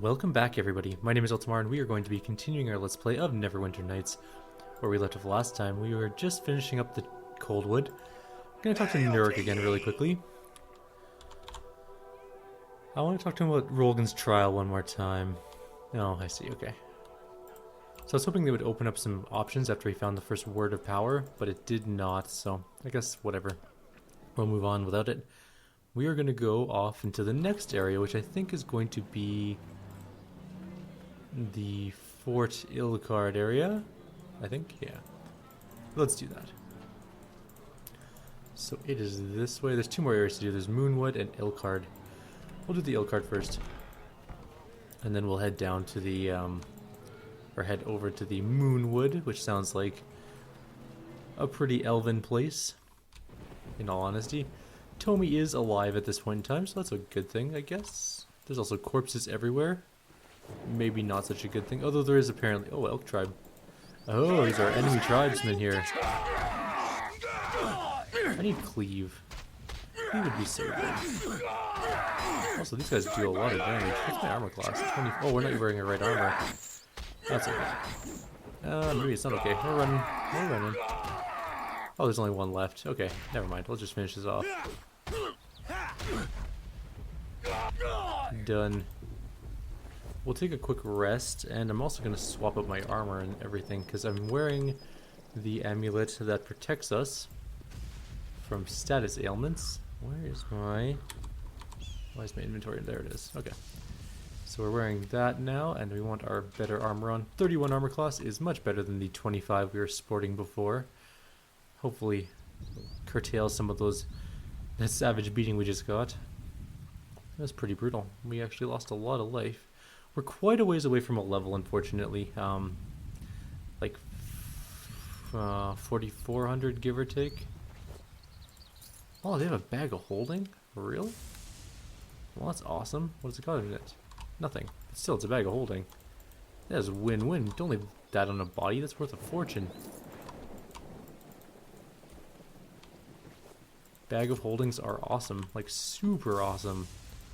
Welcome back everybody, my name is Eltimar and we are going to be continuing our Let's Play of Neverwinter Nights. Where we left off last time, we were just finishing up the Coldwood. I'm going to talk to Nurek again really quickly. I want to talk to him about Rolgan's trial one more time. Oh, I see, okay. So I was hoping they would open up some options after he found the first word of power, but it did not, so I guess whatever. We'll move on without it. We are going to go off into the next area, which I think is going to be the Fort Ilkard area, I think, yeah. Let's do that. So it is this way. There's two more areas to do. There's Moonwood and Ilkard. We'll do the Ilkard first. And then we'll head down to the, or head over to the Moonwood, which sounds like a pretty elven place, in all honesty. Tomi is alive at this point in time, so that's a good thing, I guess. There's also corpses everywhere. Maybe not such a good thing, although there is apparently... Oh, Elk Tribe. Oh, these are enemy tribesmen here. I need Cleave. He would be so good. Also, these guys deal a lot of damage. What's my armor class? 20... Oh, we're not wearing a red armor. That's okay. Maybe it's not okay. We're running. We're running. Oh, there's only one left. Okay, never mind. We'll just finish this off. Done. We'll take a quick rest, and I'm also going to swap up my armor and everything, because I'm wearing the amulet that protects us from status ailments. Where is my... Why is my inventory? There it is. Okay. So we're wearing that now, and we want our better armor on. 31 armor class is much better than the 25 we were sporting before. Hopefully curtail some of that savage beating we just got. That was pretty brutal. We actually lost a lot of life. We're quite a ways away from a level, unfortunately. Like 4,400, give or take. Oh, they have a bag of holding? Really? Well, that's awesome. What does it got in it? Nothing. But still, it's a bag of holding. That is win-win. Don't leave that on a body. That's worth a fortune. Bag of holdings are awesome. Like, super awesome.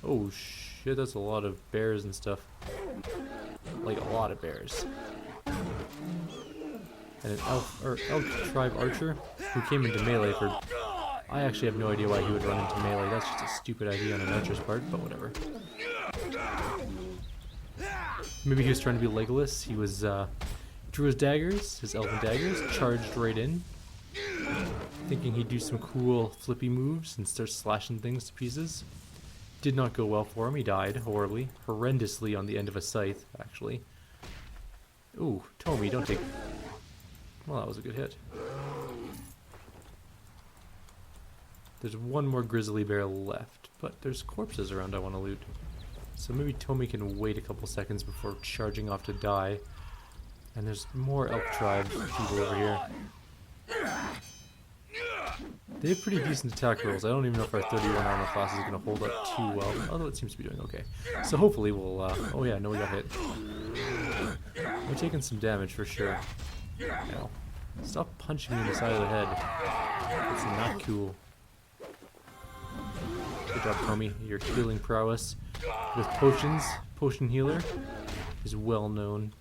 Oh, shit, that's a lot of bears and stuff. Like, a lot of bears. And an Elk Tribe archer who came into melee for... I actually have no idea why he would run into melee. That's just a stupid idea on an archer's part, but whatever. Maybe he was trying to be Legolas. He was, drew his daggers, his elven daggers, charged right in, thinking he'd do some cool flippy moves and start slashing things to pieces. Did not go well for him. He died horribly, horrendously on the end of a scythe, actually. Ooh, Tomi, don't take... Well, that was a good hit. There's one more grizzly bear left, but there's corpses around I want to loot. So maybe Tomi can wait a couple seconds before charging off to die. And there's more Elk Tribe people over here. They have pretty decent attack rolls. I don't even know if our 31 armor class is going to hold up too well, although it seems to be doing okay. So hopefully we'll, oh yeah, no, we got hit. We're taking some damage for sure. Ow. Stop punching me in the side of the head. It's not cool. Good job, Tomi. Your healing prowess with potions, potion healer, is well known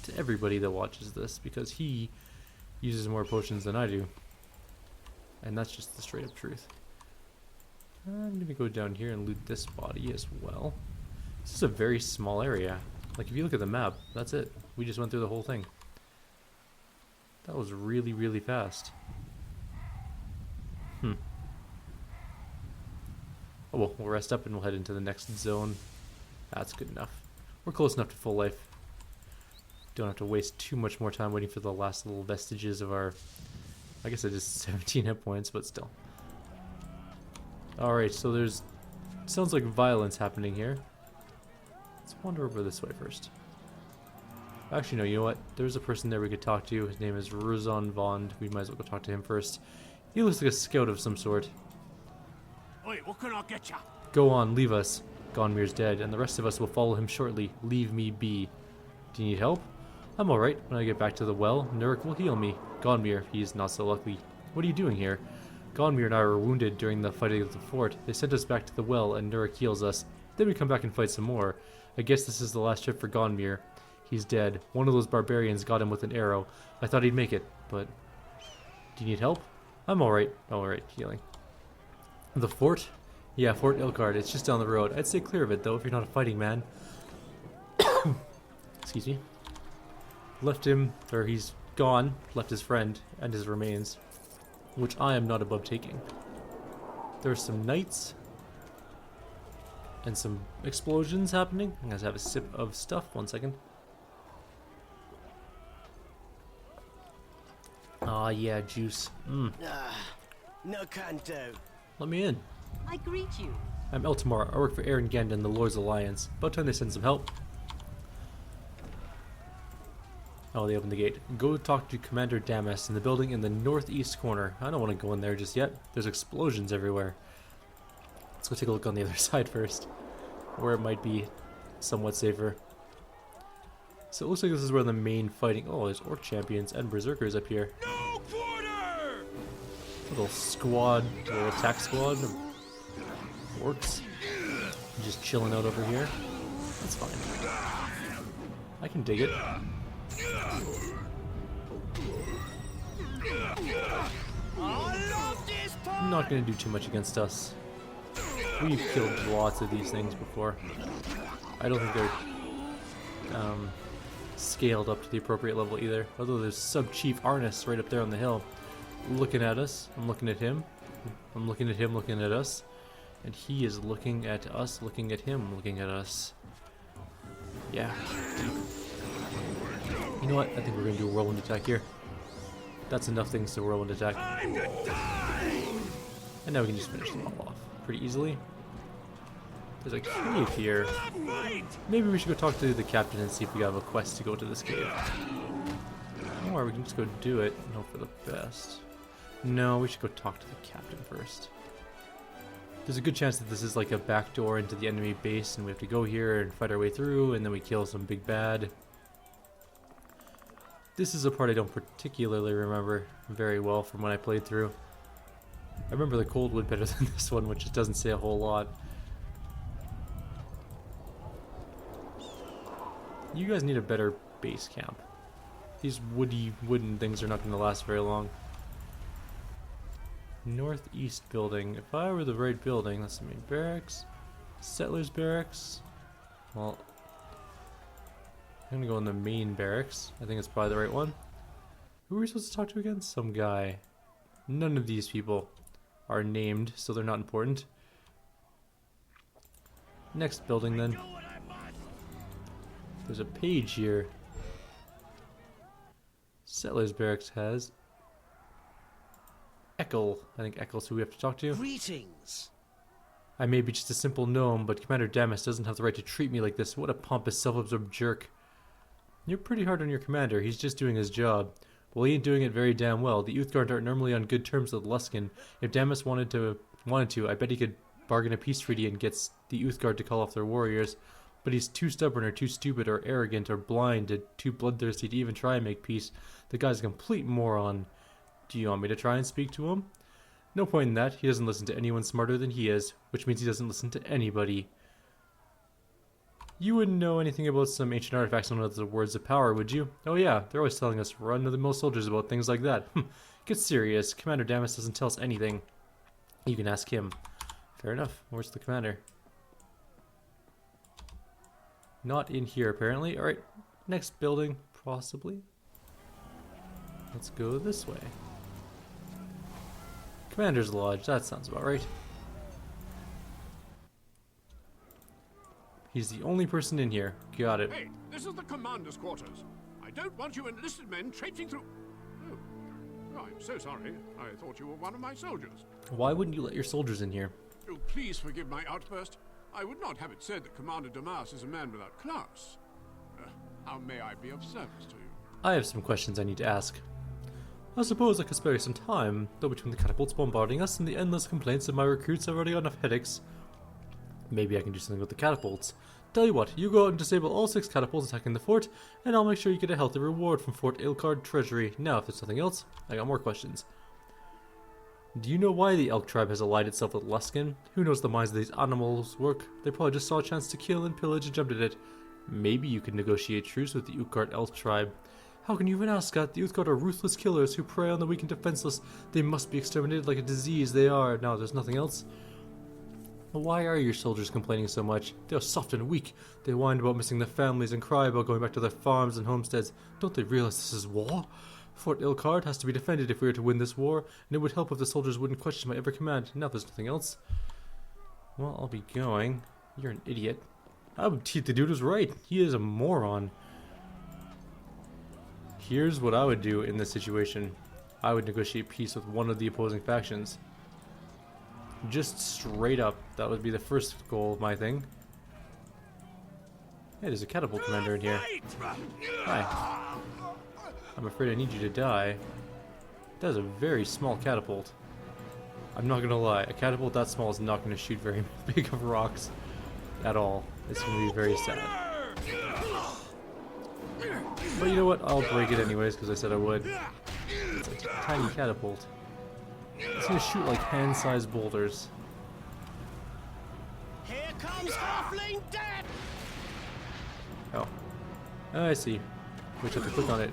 to everybody that watches this, because he uses more potions than I do. And that's just the straight up truth. I'm going to go down here and loot this body as well. This is a very small area. Like, if you look at the map, that's it. We just went through the whole thing. That was really, really fast. Oh well, we'll rest up and we'll head into the next zone. That's good enough. We're close enough to full life. Don't have to waste too much more time waiting for the last little vestiges of our... I guess it is 17 hit points, but still. Alright, so there's... Sounds like violence happening here. Let's wander over this way first. Actually, no, you know what? There's a person there we could talk to. His name is Ruzon Vond. We might as well go talk to him first. He looks like a scout of some sort. Wait, what can I get ya? Go on, leave us. Gonmir's dead, and the rest of us will follow him shortly. Leave me be. Do you need help? I'm alright. When I get back to the well, Nurek will heal me. Gonmir, he is not so lucky. What are you doing here? Gonmir and I were wounded during the fighting at the fort. They sent us back to the well, and Nurek heals us. Then we come back and fight some more. I guess this is the last trip for Gonmir. He's dead. One of those barbarians got him with an arrow. I thought he'd make it, but... Do you need help? I'm alright. Alright, healing. The fort? Yeah, Fort Ilkard. It's just down the road. I'd stay clear of it, though, if you're not a fighting man. Excuse me. Left him, or he's gone. Left his friend and his remains, which I am not above taking. There's some knights and some explosions happening. I'm gonna have a sip of stuff. 1 second. Ah, yeah, juice. No canto. Let me in. I greet you. I'm Eltimar. I work for Aaron Gend and the Lord's Alliance. About time they send some help. Oh, they opened the gate. Go talk to Commander Damas in the building in the northeast corner. I don't want to go in there just yet. There's explosions everywhere. Let's go take a look on the other side first, where it might be somewhat safer. So it looks like this is where the main fighting... Oh, there's orc champions and berserkers up here. No quarter! Little squad, little attack squad of orcs. Just chilling out over here. That's fine. I can dig it. Not going to do too much against us. We've killed lots of these things before. I don't think they're scaled up to the appropriate level either. Although there's subchief Arnis right up there on the hill, looking at us. I'm looking at him. I'm looking at him, looking at us. And he is looking at us, looking at him, looking at us. Yeah. You know what? I think we're going to do a whirlwind attack here. That's enough things to whirlwind attack. And now we can just finish them all off pretty easily. There's a cave here. Maybe we should go talk to the captain and see if we have a quest to go to this cave. Or we can just go do it and hope for the best. No, we should go talk to the captain first. There's a good chance that this is like a backdoor into the enemy base and we have to go here and fight our way through and then we kill some big bad. This is a part I don't particularly remember very well from when I played through. I remember the Coldwood better than this one, which just doesn't say a whole lot. You guys need a better base camp. These wooden things are not going to last very long. Northeast building. If I were the right building, that's the main barracks. Settlers barracks. Well, I'm gonna go in the main barracks. I think it's probably the right one. Who are we supposed to talk to again? Some guy. None of these people are named, so they're not important. Next building then. There's a page here. Settlers barracks has Ekel. I think Ekel's who we have to talk to. Greetings. I may be just a simple gnome, but Commander Damas doesn't have the right to treat me like this. What a pompous, self-absorbed jerk. You're pretty hard on your commander. He's just doing his job. Well, he ain't doing it very damn well. The Uthgard aren't normally on good terms with Luskin. If Damas wanted to, I bet he could bargain a peace treaty and get the Uthgard to call off their warriors. But he's too stubborn or too stupid or arrogant or blind or too bloodthirsty to even try and make peace. The guy's a complete moron. Do you want me to try and speak to him? No point in that. He doesn't listen to anyone smarter than he is, which means he doesn't listen to anybody. You wouldn't know anything about some ancient artifacts known as the words of power, would you? Oh yeah, they're always telling us run-of-the-mill soldiers about things like that. Get serious. Commander Damas doesn't tell us anything. You can ask him. Fair enough. Where's the commander? Not in here, apparently. Alright, next building, possibly. Let's go this way. Commander's Lodge, that sounds about right. He's the only person in here. Got it. Hey, this is the commander's quarters. I don't want you enlisted men traipsing through... Oh, I'm so sorry. I thought you were one of my soldiers. Why wouldn't you let your soldiers in here? Oh, please forgive my outburst. I would not have it said that Commander Damas is a man without class. How may I be of service to you? I have some questions I need to ask. I suppose I could spare you some time, though between the catapults bombarding us and the endless complaints of my recruits, I've already got enough headaches. Maybe I can do something with the catapults. Tell you what, you go out and disable all 6 catapults attacking the fort, and I'll make sure you get a healthy reward from Fort Ilkard Treasury. Now, if there's nothing else, I got more questions. Do you know why the Elk Tribe has allied itself with Luskin? Who knows the minds of these animals work? They probably just saw a chance to kill and pillage and jumped at it. Maybe you could negotiate truce with the Ilkard Elk Tribe. How can you even ask that? The Ilkard are ruthless killers who prey on the weak and defenseless. They must be exterminated like a disease. They are. Now, there's nothing else. Why are your soldiers complaining so much? They are soft and weak. They whine about missing their families and cry about going back to their farms and homesteads. Don't they realize this is war? Fort Ilkard has to be defended if we are to win this war, and it would help if the soldiers wouldn't question my every command. Now there's nothing else. Well, I'll be going. You're an idiot. The dude was right. He is a moron. Here's what I would do in this situation. I would negotiate peace with one of the opposing factions. Just straight up. That would be the first goal of my thing. Hey, there's a catapult commander in here. Hi. I'm afraid I need you to die. That is a very small catapult. I'm not gonna lie, a catapult that small is not gonna shoot very big of rocks at all. It's gonna be very sad. But you know what? I'll break it anyways because I said I would. It's a tiny catapult. It's gonna shoot like hand-sized boulders. Here comes halfling death! Oh. I see. We just have to click on it.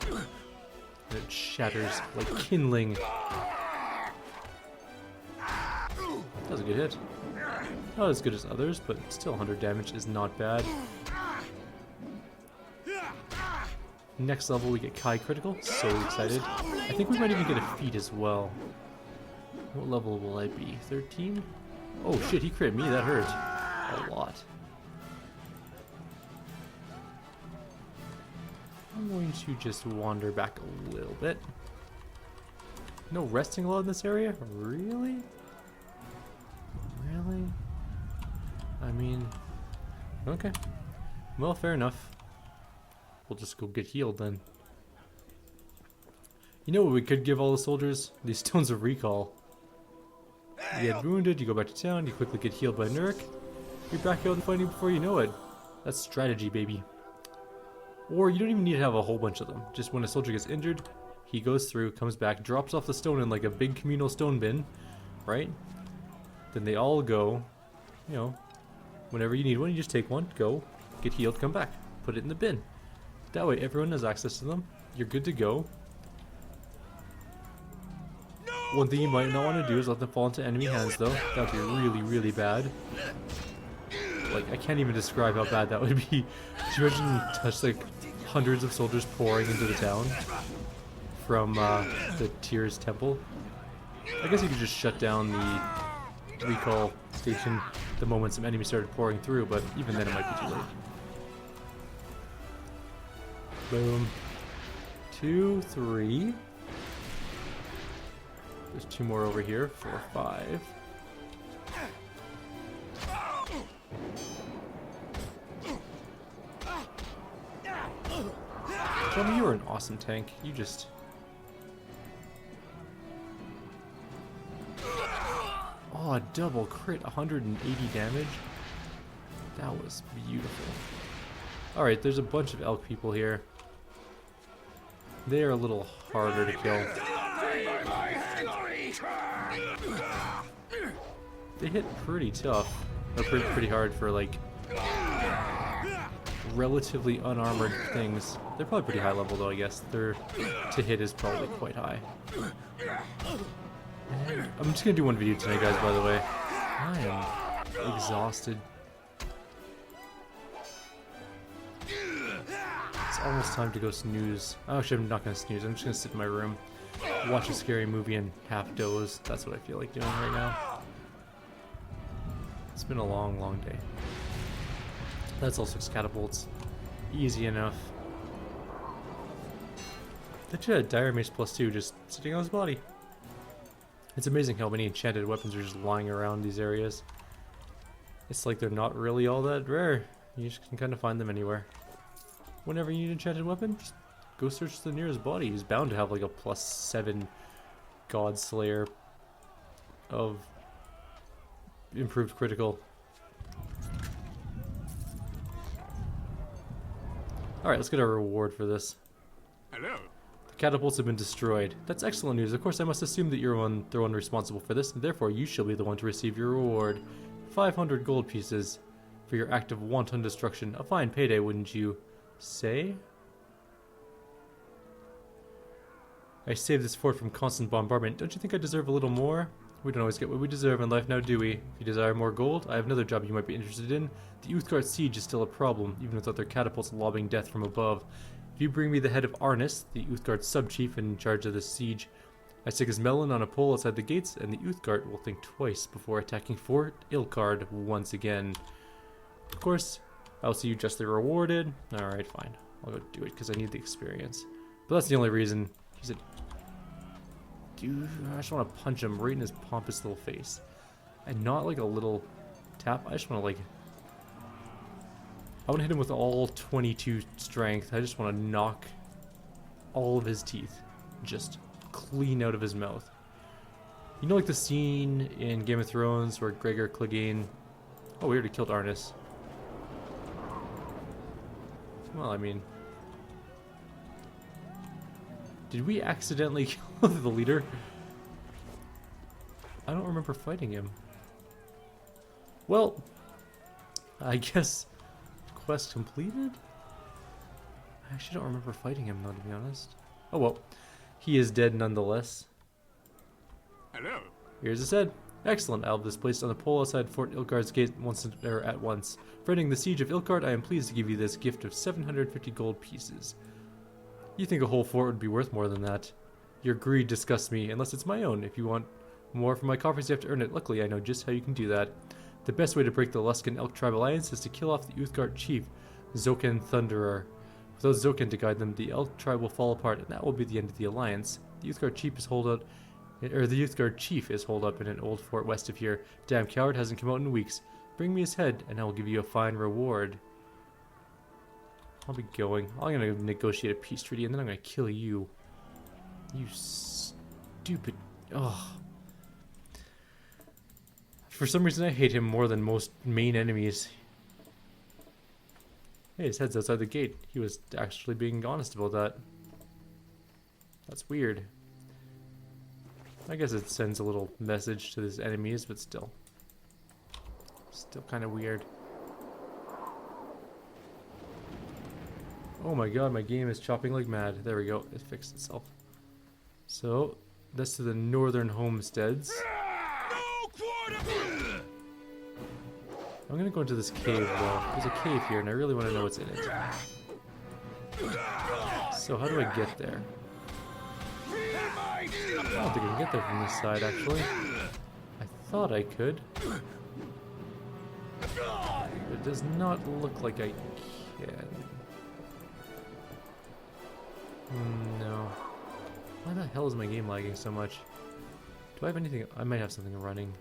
And it shatters like kindling. That was a good hit. Not as good as others, but still 100 damage is not bad. Next level we get Kai critical. So excited. I think we might even get a feat as well. What level will I be? 13? Oh shit, he crit me. That hurt. A lot. I'm going to just wander back a little bit. No resting lot in this area? Really? Really? I mean... Okay. Well, fair enough. We'll just go get healed then. You know what we could give all the soldiers? These stones of recall. You get wounded, you go back to town, you quickly get healed by Nurik. You're back out and fighting before you know it. That's strategy, baby. Or you don't even need to have a whole bunch of them. Just when a soldier gets injured, he goes through, comes back, drops off the stone in like a big communal stone bin, right? Then they all go, you know, whenever you need one, you just take one, go, get healed, come back, put it in the bin. That way everyone has access to them, you're good to go. One thing you might not want to do is let them fall into enemy hands though. That would be really, really bad. Like, I can't even describe how bad that would be. Could you imagine touch like hundreds of soldiers pouring into the town from the Tyr's temple? I guess you could just shut down the recall station the moment some enemies started pouring through, but even then it might be too late. Boom. 2, 3. There's 2 more over here. 4, 5. Tell me you were an awesome tank. You just... Oh, a double crit, 180 damage. That was beautiful. Alright, there's a bunch of elk people here. They are a little harder to kill. They hit pretty tough. Or pretty hard for like relatively unarmored things. They're probably pretty high level though, I guess. Their to hit is probably quite high. And I'm just gonna do one video tonight, guys, by the way. I am exhausted. It's almost time to go snooze. Actually, I'm not gonna snooze. I'm just gonna sit in my room, watch a scary movie, and half doze. That's what I feel like doing right now. It's been a long, long day. That's all 6 catapults. Easy enough. That should have Dire Mace +2 just sitting on his body. It's amazing how many enchanted weapons are just lying around these areas. It's like they're not really all that rare. You just can kind of find them anywhere. Whenever you need an enchanted weapon, just go search the nearest body. He's bound to have like a +7 God Slayer of improved critical. Alright, let's get a reward for this. Hello. The catapults have been destroyed. That's excellent news. Of course, I must assume that you're the one responsible for this, and therefore you shall be the one to receive your reward. 500 gold pieces for your act of wanton destruction. A fine payday, wouldn't you say? I saved this fort from constant bombardment. Don't you think I deserve a little more? We don't always get what we deserve in life now, do we? If you desire more gold, I have another job you might be interested in. The Uthgard siege is still a problem, even without their catapults lobbing death from above. If you bring me the head of Arnis, the Uthgard subchief in charge of the siege, I stick his melon on a pole outside the gates, and the Uthgard will think twice before attacking Fort Ilkard once again. Of course, I'll see you justly rewarded. Alright, fine. I'll go do it, because I need the experience. But that's the only reason. He's a... Dude, I just want to punch him right in his pompous little face. And not like a little tap. I just want to like... I want to hit him with all 22 strength. I just want to knock all of his teeth just clean out of his mouth. You know, like the scene in Game of Thrones where Gregor Clegane... Oh, we already killed Arnis. Well, I mean... Did we accidentally kill the leader? I don't remember fighting him. Well, I guess quest completed? I actually don't remember fighting him though, to be honest. Oh well, he is dead nonetheless. Hello. Here's his head. Excellent. I'll have this placed on the pole outside Fort Ilkard's gate at once. For ending the siege of Ilkard, I am pleased to give you this gift of 750 gold pieces. You think a whole fort would be worth more than that? Your greed disgusts me, unless it's my own. If you want more from my coffers, you have to earn it. Luckily, I know just how you can do that. The best way to break the Luskan Elk Tribe alliance is to kill off the Uthgard chief, Zoken Thunderer. Without Zoken to guide them, the Elk Tribe will fall apart, and that will be the end of the alliance. The Uthgard chief is holed up in an old fort west of here. Damn coward hasn't come out in weeks. Bring me his head, and I will give you a fine reward. I'll be going. I'm gonna negotiate a peace treaty, and then I'm gonna kill you. You stupid... Ugh. For some reason, I hate him more than most main enemies. Hey, his head's outside the gate. He was actually being honest about that. That's weird. I guess it sends a little message to his enemies, but still. Still kind of weird. Oh my god, my game is chopping like mad. There we go, it fixed itself. So, that's to the northern homesteads. I'm gonna go into this cave though. There's a cave here and I really want to know what's in it. So how do I get there? I don't think I can get there from this side actually. I thought I could. But it does not look like I can. No. Why the hell is my game lagging so much? Do I have anything? I might have something running.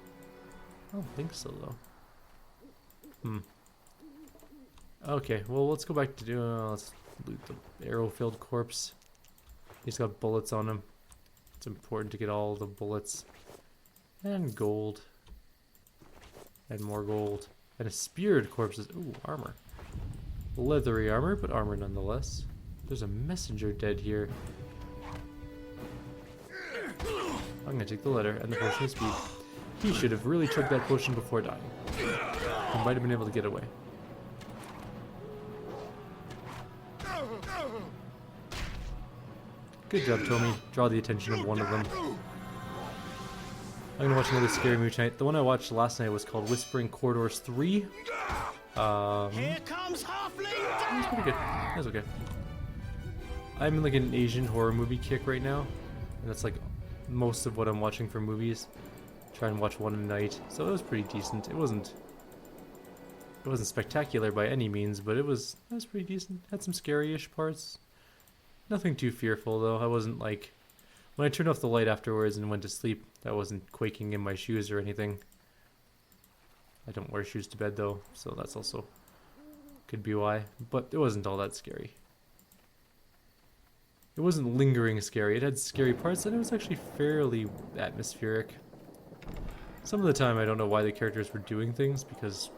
I don't think so though. Okay, well let's go back to let's loot the arrow-filled corpse. He's got bullets on him. It's important to get all the bullets. And gold. And more gold. And a speared corpse. Ooh, armor. Leathery armor, but armor nonetheless. There's a messenger dead here. I'm gonna take the letter and the potion of speed. He should have really took that potion before dying. He might have been able to get away. Good job, Tommy. Draw the attention of one of them. I'm gonna watch another scary movie tonight. The one I watched last night was called Whispering Corridors 3. Here comes Halfling That's pretty good. That's okay. I'm in like an Asian horror movie kick right now. And that's like most of what I'm watching for movies. Try and watch one a night. So it was pretty decent. It wasn't spectacular by any means, but it was pretty decent. Had some scary-ish parts. Nothing too fearful though. I wasn't like, when I turned off the light afterwards and went to sleep, I wasn't quaking in my shoes or anything. I don't wear shoes to bed though, so that's also could be why. But it wasn't all that scary. It wasn't lingering scary. It had scary parts and it was actually fairly atmospheric. Some of the time I don't know why the characters were doing things, because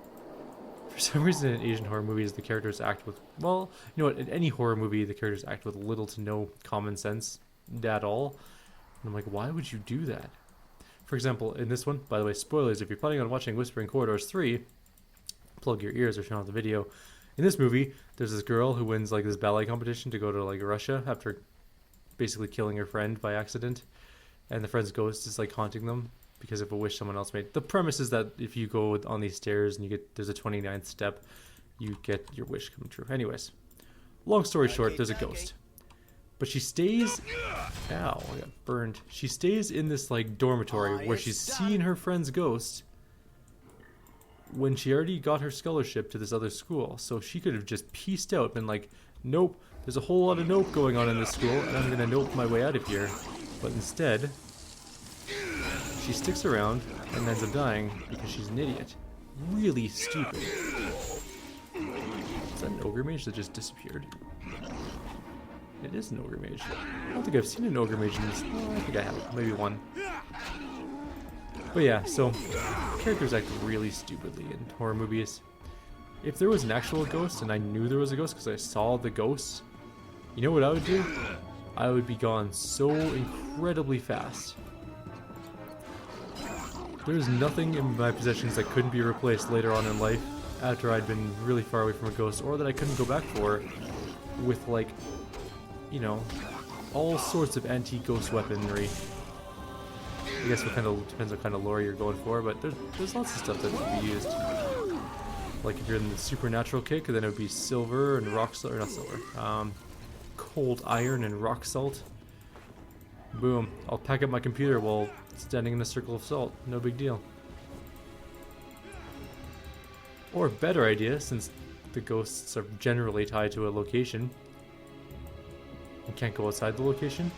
for some reason in Asian horror movies the characters act with, well, you know what, in any horror movie the characters act with little to no common sense. at all. And I'm like, why would you do that? For example, in this one, by the way, spoilers, if you're planning on watching Whispering Corridors 3, plug your ears or turn off the video. In this movie, there's this girl who wins like this ballet competition to go to like Russia after basically killing her friend by accident. And the friend's ghost is like haunting them because of a wish someone else made. The premise is that if you go on these stairs and there's a 29th step, you get your wish come true. Anyways, long story short, there's a ghost. But she stays... Ow, I got burned. She stays in this like dormitory where she's seen her friend's ghost when she already got her scholarship to this other school. So she could have just pieced out, been like, nope, there's a whole lot of nope going on in this school, and I'm gonna nope my way out of here. But instead, she sticks around and ends up dying because she's an idiot. Really stupid. Is that an ogre mage that just disappeared? It is an ogre mage. I don't think I've seen an ogre mage in this. Oh, I think I have. Maybe one. But yeah, so characters act really stupidly in horror movies. If there was an actual ghost and I knew there was a ghost because I saw the ghost, you know what I would do? I would be gone so incredibly fast. There's nothing in my possessions that couldn't be replaced later on in life after I'd been really far away from a ghost, or that I couldn't go back for with, like, you know, all sorts of anti-ghost weaponry. I guess what kind of depends what kind of lore you're going for, but there's lots of stuff that could be used. Like if you're in the supernatural kick, then it would be silver and rock salt, or not silver, cold iron and rock salt. Boom! I'll pack up my computer while standing in a circle of salt. No big deal. Or better idea, since the ghosts are generally tied to a location and can't go outside the location,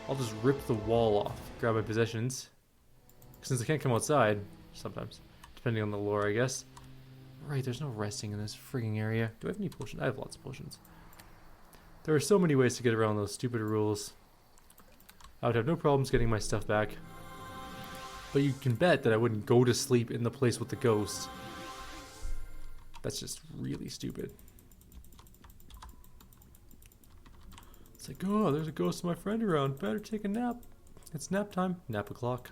I'll just rip the wall off, grab my possessions. Since they can't come outside, sometimes, depending on the lore, I guess. Right, there's no resting in this frigging area. Do I have any potions? I have lots of potions. There are so many ways to get around those stupid rules. I would have no problems getting my stuff back. But you can bet that I wouldn't go to sleep in the place with the ghost. That's just really stupid. It's like, oh, there's a ghost of my friend around. Better take a nap. It's nap time. Nap o'clock.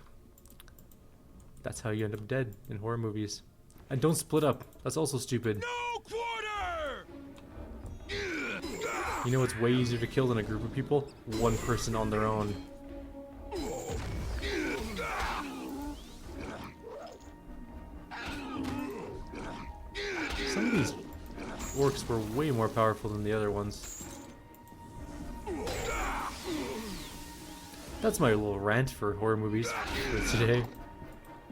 That's how you end up dead in horror movies. And don't split up. That's also stupid. No quarter! You know what's way easier to kill than a group of people? One person on their own. Some of these orcs were way more powerful than the other ones. That's my little rant for horror movies for today.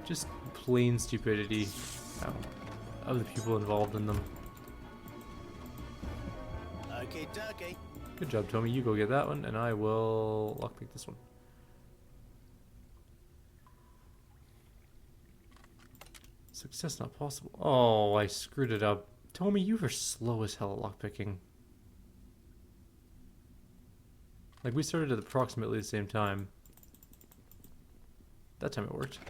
Just plain stupidity of the people involved in them. Okay, dokie. Good job, Tommy. You go get that one, and I will lockpick this one. Success not possible. Oh, I screwed it up. Tommy, you were slow as hell at lockpicking. Like, we started at approximately the same time. That time it worked.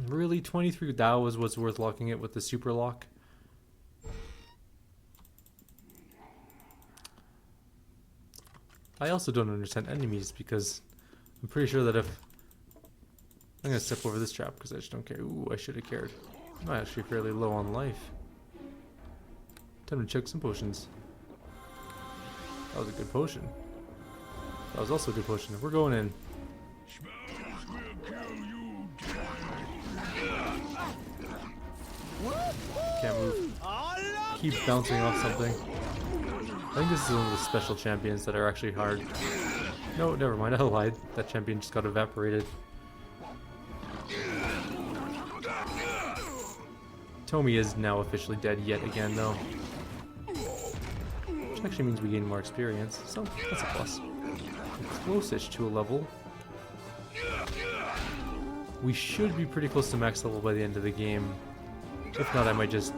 Really? 23 Thou was what's worth locking it with the super lock? I also don't understand enemies because I'm pretty sure that if... I'm gonna step over this trap because I just don't care. Ooh, I should have cared. I'm actually fairly low on life. Time to check some potions. That was a good potion. That was also a good potion. We're going in. Can't move. Keep bouncing off something. I think this is one of the special champions that are actually hard. No, never mind. I lied. That champion just got evaporated. Tommy is now officially dead yet again, though. Which actually means we gain more experience, so that's a plus. We're close-ish to a level. We should be pretty close to max level by the end of the game. If not, I might just,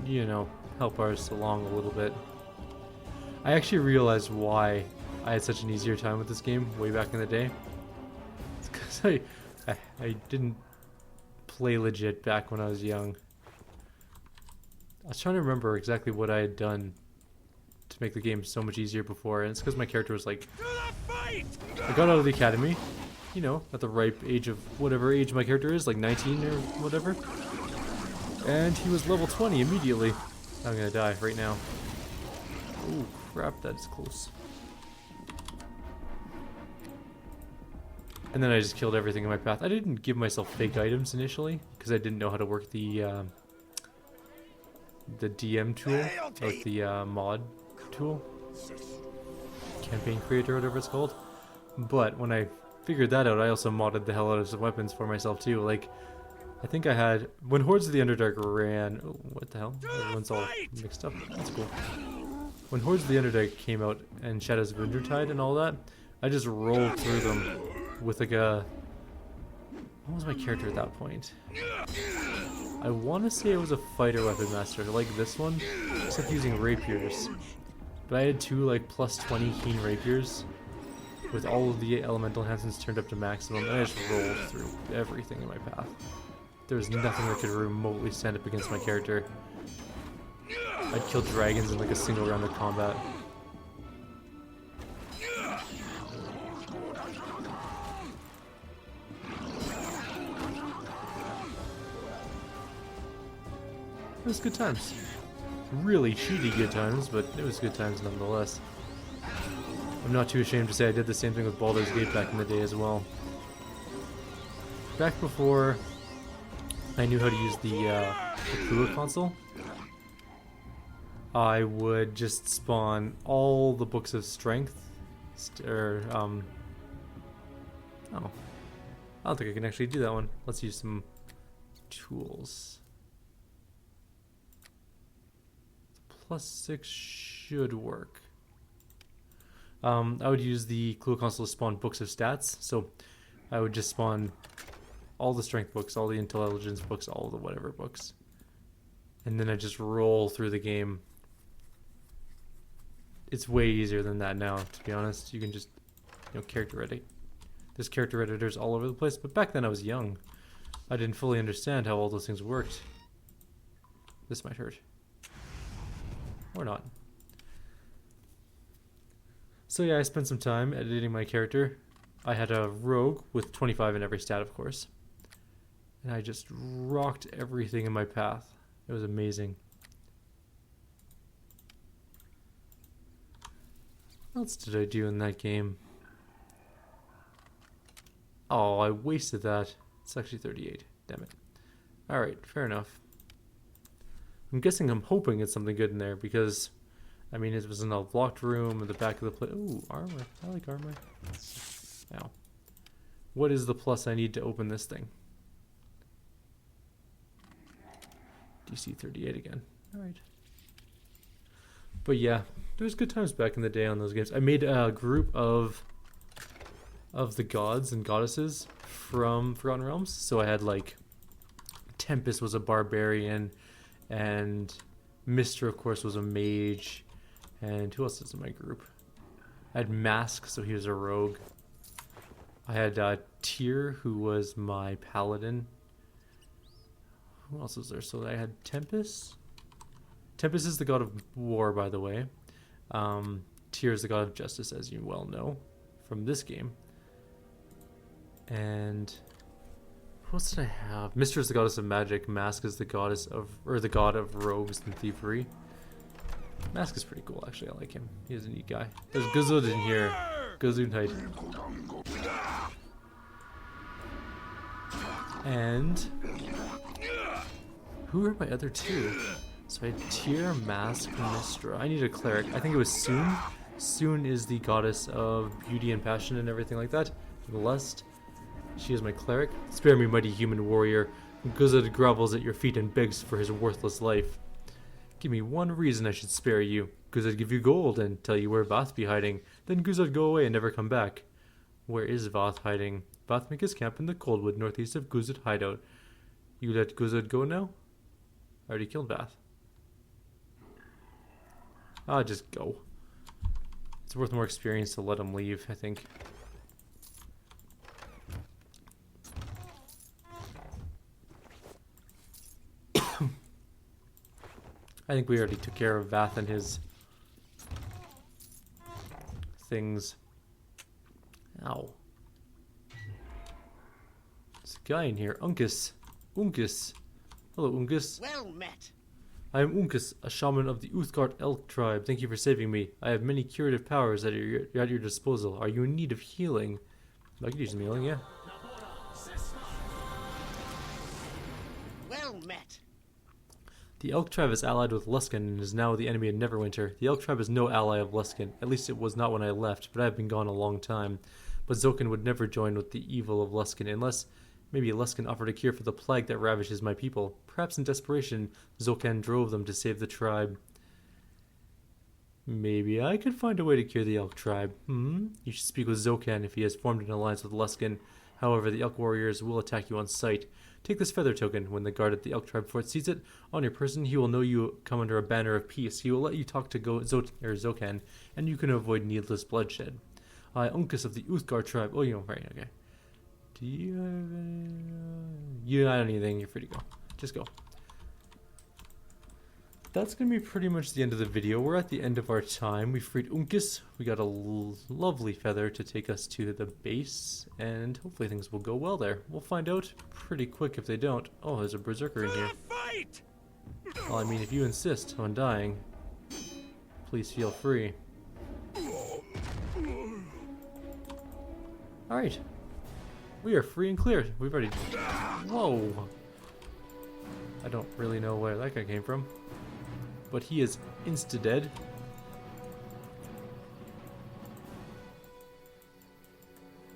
you know, help ours along a little bit. I actually realized why I had such an easier time with this game way back in the day. It's because I didn't play legit back when I was young. I was trying to remember exactly what I had done to make the game so much easier before, and it's because my character was like, To the fight! I got out of the academy, you know, at the ripe age of whatever age my character is, like 19 or whatever, and he was level 20 immediately. I'm gonna die right now. Oh crap, that's close. And then I just killed everything in my path. I didn't give myself fake items initially because I didn't know how to work the DM tool, like the mod tool, campaign creator, whatever it's called. But when I figured that out, I also modded the hell out of some weapons for myself too. Like, I think I had when Hordes of the Underdark ran. Oh, what the hell? Everyone's all mixed up. That's cool. When Hordes of the Underdark came out and Shadows of Wintertide and all that, I just rolled through them with like a... What was my character at that point? I want to say it was a fighter weapon master, like this one, except using rapiers. But I had two like plus 20 keen rapiers with all of the elemental enhancements turned up to maximum, and I just rolled through everything in my path. There was nothing that could remotely stand up against my character. I'd kill dragons in like a single round of combat. It was good times. Really cheaty good times, but it was good times nonetheless. I'm not too ashamed to say I did the same thing with Baldur's Gate back in the day as well. Back before I knew how to use the Kua console, I would just spawn all the books of strength, oh, I don't think I can actually do that one. Let's use some tools. +6 should work. I would use the Clue console to spawn books of stats, so I would just spawn all the strength books, all the intelligence books, all the whatever books, and then I just roll through the game. It's way easier than that now, to be honest. You can just, character edit. There's character editors all over the place, but back then I was young. I didn't fully understand how all those things worked. This might hurt. Or not. So yeah, I spent some time editing my character. I had a rogue with 25 in every stat, of course. And I just rocked everything in my path. It was amazing. What else did I do in that game? Oh, I wasted that. It's actually 38. Damn it. Alright, fair enough. I'm hoping it's something good in there because, I mean, it was in a locked room in the back of the place. Ooh, armor. I like armor. Now, what is the plus I need to open this thing? DC 38 again. Alright. But yeah, there was good times back in the day on those games. I made a group of the gods and goddesses from Forgotten Realms. So I had like Tempest was a barbarian, and Mister, of course, was a mage. And who else is in my group? I had Mask, so he was a rogue. I had Tyr, who was my paladin. Who else was there? So I had Tempest. Tempest is the god of war, by the way. Tyr is the god of justice, as you well know from this game. And who else did I have? Mister is the goddess of magic. Mask is the goddess of, or the god of rogues and thievery. Mask is pretty cool, actually. I like him. He's a neat guy. There's Guzud in here. Gesundheit. And who are my other two? So I had Tyr, Mask, and Mystra. I need a cleric. I think it was Soon. Soon is the goddess of beauty and passion and everything like that. Lust. She is my cleric. Spare me, mighty human warrior. Guzud grovels at your feet and begs for his worthless life. Give me one reason I should spare you. Guzud give you gold and tell you where Vath be hiding. Then Guzud go away and never come back. Where is Vath hiding? Vath make his camp in the Coldwood northeast of Guzud hideout. You let Guzud go now? I already killed Vath. I'll just go. It's worth more experience to let him leave, I think. I think we already took care of Vath and his things. Ow. There's a guy in here. Uncas. Uncas. Hello, Uncas. Well met. I am Uncas, a shaman of the Ilkard Elk Tribe. Thank you for saving me. I have many curative powers at your disposal. Are you in need of healing? I could use some healing, yeah. Well met. The Elk Tribe is allied with Luskan and is now the enemy of Neverwinter. The Elk Tribe is no ally of Luskan. At least it was not when I left, but I have been gone a long time. But Zokan would never join with the evil of Luskan unless maybe Luskan offered a cure for the plague that ravages my people. Perhaps in desperation, Zokan drove them to save the tribe. Maybe I could find a way to cure the Elk Tribe. You should speak with Zokan if he has formed an alliance with Luskan. However, the Elk Warriors will attack you on sight. Take this feather token. When the guard at the Elk Tribe fort sees it on your person, he will know you come under a banner of peace. He will let you talk to Zokan, and you can avoid needless bloodshed. I, Uncas of the Ilkard Tribe. Oh, you know, right, okay. Do you have any... You don't need anything. You're free to go. Just go. That's going to be pretty much the end of the video. We're at the end of our time. We freed Uncas. We got a lovely feather to take us to the base. And hopefully things will go well there. We'll find out pretty quick if they don't. Oh, there's a berserker in here. Fight! Well, I mean, if you insist on dying, please feel free. Alright. We are free and clear. We've already... Whoa. I don't really know where that guy came from. But he is insta-dead.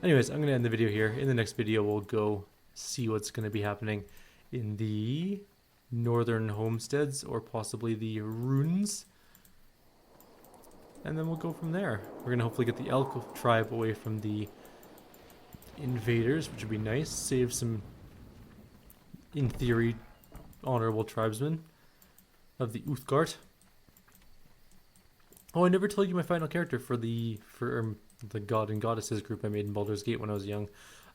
Anyways, I'm going to end the video here. In the next video, we'll go see what's going to be happening in the northern homesteads, or possibly the ruins. And then we'll go from there. We're going to hopefully get the Elk Tribe away from the invaders, which would be nice. Save some, in theory, honorable tribesmen of the Uthgard. Oh, I never told you my final character for the god and goddesses group I made in Baldur's Gate when I was young.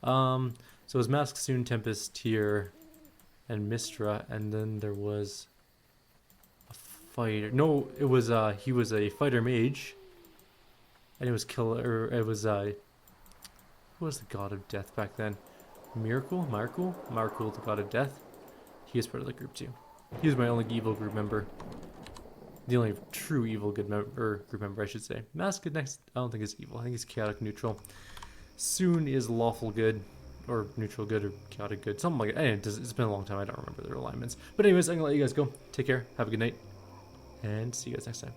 So it was Mask, Soon, Tempest, Tyr, and Mistra, and then there was a fighter. No, it was he was a fighter mage, and it was killer. It was who was the god of death back then? Markul, the god of death. He is part of the group too. He was my only evil group member. The only true evil group member, I should say. Mask next, I don't think is evil. I think he's chaotic neutral. Soon is lawful good, or neutral good, or chaotic good. Something like that. It's been a long time. I don't remember their alignments. But anyways, I'm going to let you guys go. Take care. Have a good night. And see you guys next time.